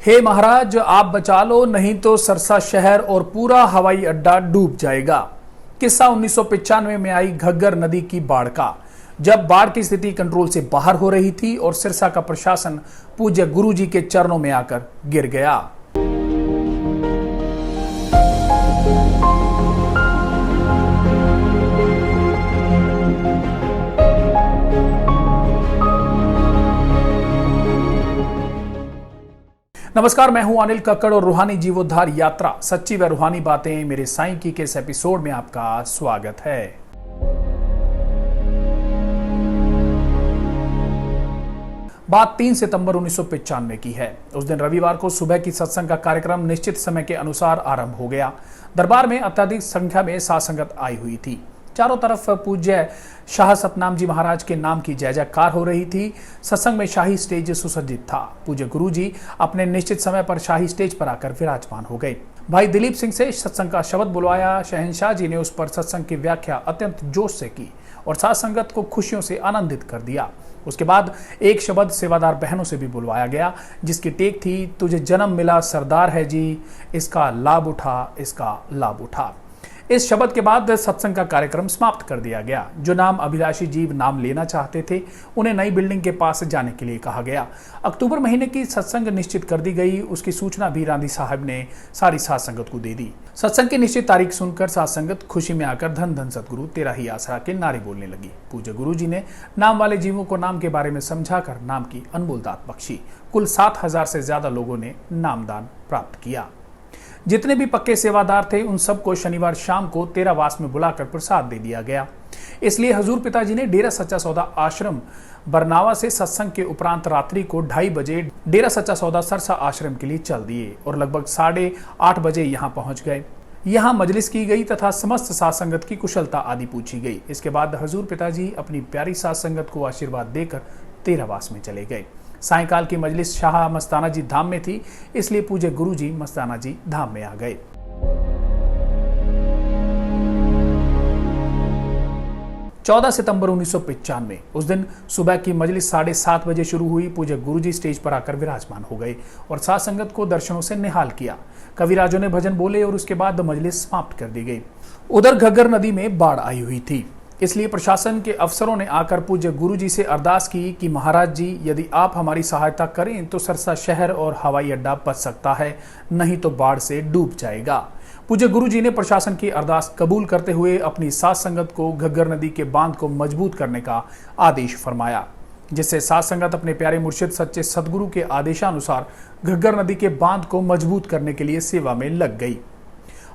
हे महाराज, आप बचा लो, नहीं तो सरसा शहर और पूरा हवाई अड्डा डूब जाएगा। किस्सा 1995 में आई घग्गर नदी की बाढ़ का, जब बाढ़ की स्थिति कंट्रोल से बाहर हो रही थी और सिरसा का प्रशासन पूज्य गुरुजी के चरणों में आकर गिर गया। नमस्कार, मैं हूं अनिल कक्कड़ और रूहानी जीवोद्धार यात्रा सच्ची व रूहानी बातें मेरे साईं की के इस एपिसोड में आपका स्वागत है। बात 3 सितंबर 1995 की है। उस दिन रविवार को सुबह की सत्संग का कार्यक्रम निश्चित समय के अनुसार आरंभ हो गया। दरबार में अत्यधिक संख्या में साध संगत आई हुई थी। चारों तरफ पूज्य शाह सतनाम जी महाराज के नाम की जय जयकार हो रही थी। सत्संग में शाही स्टेज सुसज्जित था। पूज्य गुरुजी अपने निश्चित समय पर शाही स्टेज पर आकर विराजमान हो गए। भाई दिलीप सिंह से सत्संग का शब्द बुलवाया। शहंशाह जी ने उस पर सत्संग की व्याख्या अत्यंत जोश से की और साध संगत को खुशियों से आनंदित कर दिया। उसके बाद एक शब्द सेवादार बहनों से भी बुलवाया गया, जिसकी टेक थी, तुझे जन्म मिला सरदार है जी, इसका लाभ उठा, इसका लाभ उठा। इस शब्द के बाद सत्संग का कार्यक्रम समाप्त कर दिया गया। जो नाम अभिलाषी जीव नाम लेना चाहते थे, उन्हें नई बिल्डिंग के पास जाने के लिए कहा गया। अक्टूबर महीने की सत्संग निश्चित कर दी गई। उसकी सूचना भी रांधी साहब ने सारी साध संगत को दे दी। सत्संग की निश्चित तारीख सुनकर साध संगत खुशी में आकर धन धन सतगुरु तेरा ही आसरा के नारे बोलने लगी। पूज्य गुरु जी ने नाम वाले जीवों को नाम के बारे में समझाकर नाम की अनमोल दात बख्शी। कुल 7,000 से ज्यादा लोगों ने नामदान प्राप्त किया। जितने भी पक्के सेवादार थे, उन सबको शनिवार शाम को तेरावास में बुलाकर प्रसाद दे दिया गया। इसलिए हजूर पिताजी ने डेरा सच्चा सौदा आश्रम बरनावा से सत्संग के उपरांत रात्रि को 2:30 बजे डेरा सच्चा सौदा सरसा आश्रम के लिए चल दिए और लगभग 8:30 बजे यहाँ पहुंच गए। यहाँ मजलिस की गई तथा समस्त साध संगत की कुशलता आदि पूछी गई। इसके बाद हजूर पिताजी अपनी प्यारी साध संगत को आशीर्वाद देकर तेरावास में चले गए। सायंकाल की मजलिस शाह मस्ताना जी धाम में थी, इसलिए पूज्य गुरु जी मस्ताना जी धाम में आ गए। 14 सितंबर 1995 उस दिन सुबह की मजलिस 7:30 बजे शुरू हुई। पूज्य गुरु जी स्टेज पर आकर विराजमान हो गए और साध संगत को दर्शनों से निहाल किया। कविराजों ने भजन बोले और उसके बाद मजलिस समाप्त कर दी गई। उधर घग्गर नदी में बाढ़ आई हुई थी, इसलिए प्रशासन के अफसरों ने आकर पूज्य गुरु जी से अरदास की कि महाराज जी, यदि आप हमारी सहायता करें तो सरसा शहर और हवाई अड्डा बच सकता है, नहीं तो बाढ़ से डूब जाएगा। पूज्य गुरु जी ने प्रशासन की अरदास कबूल करते हुए अपनी साध संगत को घग्गर नदी के बांध को मजबूत करने का आदेश फरमाया, जिससे साध संगत अपने प्यारे मुर्शिद सच्चे सदगुरु के आदेशानुसार घग्गर नदी के बांध को मजबूत करने के लिए सेवा में लग गई।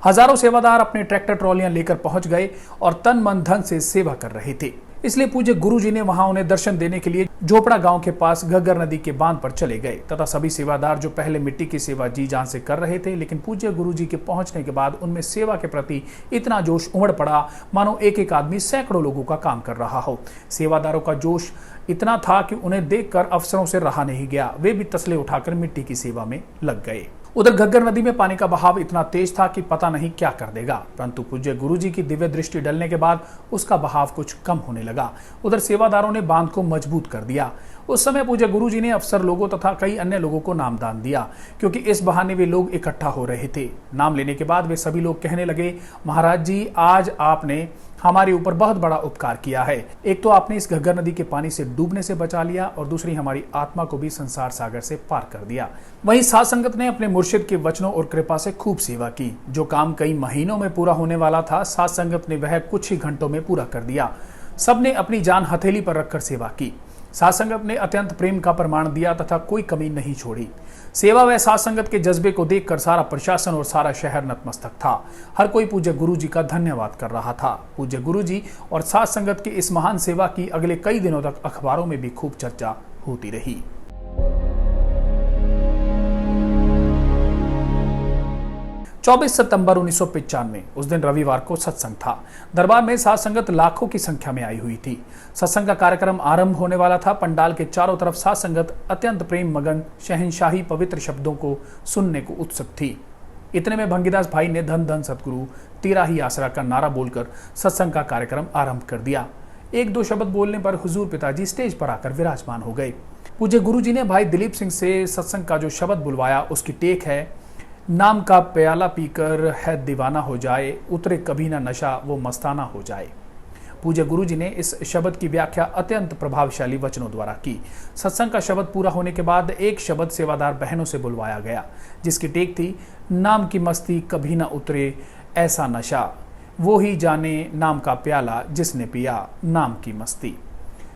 हजारों सेवादार अपने ट्रैक्टर ट्रॉलियां लेकर पहुंच गए और तन मन धन से सेवा कर रहे थे। इसलिए पूज्य गुरु जी ने वहां उन्हें दर्शन देने के लिए झोपड़ा गांव के पास घग्गर नदी के बांध पर चले गए तथा सभी सेवादार जो पहले मिट्टी की सेवा जी जान से कर रहे थे, लेकिन पूज्य गुरु जी के पहुंचने के बाद उनमें सेवा के प्रति इतना जोश उमड़ पड़ा मानो एक एक आदमी सैकड़ों लोगों का काम कर रहा हो। सेवादारों का जोश इतना था कि उन्हें देखकर अफसरों से रहा नहीं गया। वे भी तसले उठाकर मिट्टी की सेवा में लग गए। उधर घग्गर नदी में पानी का बहाव इतना तेज था कि पता नहीं क्या कर देगा, परंतु पूज्य गुरु जी की दिव्य दृष्टि डलने के बाद उसका बहाव कुछ कम होने लगा। उधर सेवादारों ने बांध को मजबूत कर दिया। उस समय पूज्य गुरु जी ने अफसर लोगों तथा कई अन्य लोगों को नामदान दिया, क्योंकि इस बहाने वे लोग इकट्ठा हो रहे थे। नाम लेने के बाद वे सभी लोग कहने लगे, महाराज जी, आज आपने हमारे ऊपर बहुत बड़ा उपकार किया है। एक तो आपने इस घग्गर नदी के पानी से डूबने से बचा लिया और दूसरी हमारी आत्मा को भी संसार सागर से पार कर दिया। वहीं साध संगत ने अपने मुर्शिद के वचनों और कृपा से खूब सेवा की। जो काम कई महीनों में पूरा होने वाला था, साध संगत ने वह कुछ ही घंटों में पूरा कर दिया। सबने अपनी जान हथेली पर रखकर सेवा की। साध संगत ने अत्यंत प्रेम का प्रमाण दिया तथा कोई कमी नहीं छोड़ी। सेवा व साध संगत के जज्बे को देखकर सारा प्रशासन और सारा शहर नतमस्तक था। हर कोई पूज्य गुरु जी का धन्यवाद कर रहा था। पूज्य गुरु जी और साध संगत की इस महान सेवा की अगले कई दिनों तक अखबारों में भी खूब चर्चा होती रही। 24 सितंबर 1995 उस दिन रविवार को सत्संग था। दरबार में साध संगत लाखों की संख्या में आई हुई थी। सत्संग का कार्यक्रम आरंभ होने वाला था। पंडाल के चारों तरफ साध संगत अत्यंत प्रेम मगन शहंशाही पवित्र शब्दों को सुनने को उत्सुक थी। इतने में भंगीदास भाई ने धन धन सतगुरु तेरा ही आसरा का नारा बोलकर सत्संग का कार्यक्रम आरंभ कर दिया। एक दो शब्द बोलने पर हुजूर पिताजी स्टेज पर आकर विराजमान हो गए। पूज्य गुरुजी ने भाई दिलीप सिंह से सत्संग का जो शब्द बुलवाया उसकी टेक है, नाम का प्याला पीकर है दीवाना हो जाए, उतरे कभी ना नशा वो मस्ताना हो जाए। पूज्य गुरुजी ने इस शब्द की व्याख्या अत्यंत प्रभावशाली वचनों द्वारा की। सत्संग का शब्द पूरा होने के बाद एक शब्द सेवादार बहनों से बुलवाया गया, जिसकी टेक थी, नाम की मस्ती कभी ना उतरे ऐसा नशा, वो ही जाने नाम का प्याला जिसने पिया नाम की मस्ती।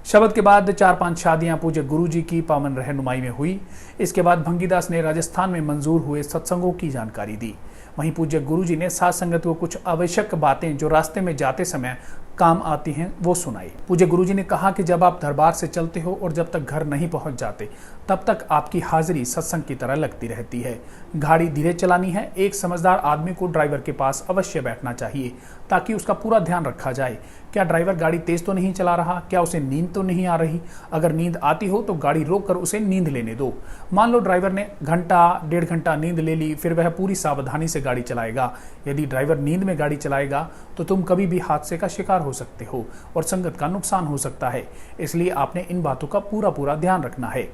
शब्द के बाद 4-5 शादियां पूज्य गुरुजी की पावन रहनुमाई में हुई। इसके बाद भंगीदास ने राजस्थान में मंजूर हुए सत्संगों की जानकारी दी। वहीं पूज्य गुरुजी ने साथ संगत को कुछ आवश्यक बातें जो रास्ते में जाते समय काम आती हैं वो सुनाई। पूज्य गुरुजी ने कहा कि जब आप दरबार से चलते हो और जब तक घर नहीं पहुंच जाते तब तक आपकी हाजिरी सत्संग की तरह लगती रहती है। गाड़ी धीरे चलानी है। एक समझदार आदमी को ड्राइवर के पास अवश्य बैठना चाहिए ताकि उसका पूरा ध्यान रखा जाए। क्या ड्राइवर गाड़ी तेज तो नहीं चला रहा? क्या उसे नींद तो नहीं आ रही? अगर नींद आती हो तो गाड़ी रोक कर उसे नींद लेने दो। मान लो ड्राइवर ने घंटा 1.5 घंटा नींद ले ली, फिर वह पूरी सावधानी से गाड़ी चलाएगा। यदि ड्राइवर नींद में गाड़ी चलाएगा तो तुम कभी भी हादसे का शिकार हो सकते हो और संगत का नुकसान हो सकता है। इसलिए आपने इन बातों का पूरा ध्यान रखना है।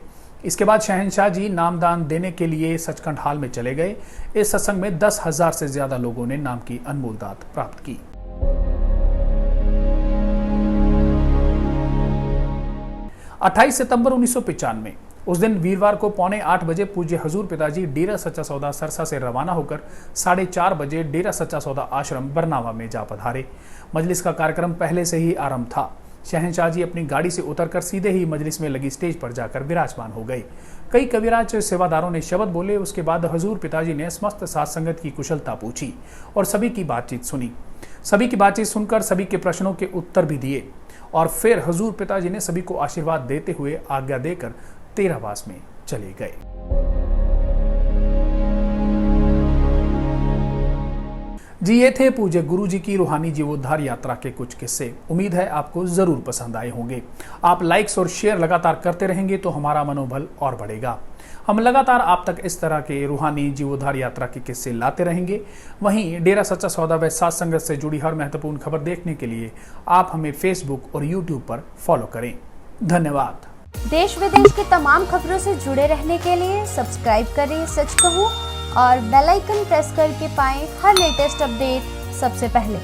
इसके बाद शहंशाह जी नामदान देने के लिए सचखंड हाल में चले गए। इस सत्संग में 10,000 से ज्यादा लोगों ने नाम की अनमोल दात प्राप्त की। 28 सितंबर 1995 उस दिन वीरवार को 7:45 बजे पूज्य हजूर पिताजी डेरा सच्चा सौदा सरसा से रवाना होकर 4:30 बजे डेरा सच्चा सौदा आश्रम बरनावा में जा पधारे। मजलिस का कार्यक्रम पहले से ही आरंभ था। शहंशाह जी अपनी गाड़ी से उतरकर सीधे ही मजलिस में लगी स्टेज पर जाकर विराजमान हो गए। कई कविराज सेवादारों ने शब्द बोले। उसके बाद हजूर पिताजी ने समस्त साथ संगत की कुशलता पूछी और सभी की बातचीत सुनी। सभी की बातचीत सुनकर सभी के प्रश्नों के उत्तर भी दिए और फिर हजूर पिताजी ने सभी को आशीर्वाद देते हुए आज्ञा देकर तेरावास में चले गए। जी ये थे पूज्य गुरुजी की रूहानी जीवोद्धार यात्रा के कुछ किस्से। उम्मीद है आपको जरूर पसंद आए होंगे। आप लाइक्स और शेयर लगातार करते रहेंगे तो हमारा मनोबल और बढ़ेगा। हम लगातार आप तक इस तरह के रूहानी जीवोद्धार यात्रा के किस्से लाते रहेंगे। वहीं डेरा सच्चा सौदा व साथ संगत से जुड़ी हर महत्वपूर्ण खबर देखने के लिए आप हमें फेसबुक और यूट्यूब पर फॉलो करें। धन्यवाद। देश विदेश की तमाम खबरों से जुड़े रहने के लिए सब्सक्राइब करें सच कहूं और बेल आइकन प्रेस करके पाएं हर लेटेस्ट अपडेट सबसे पहले।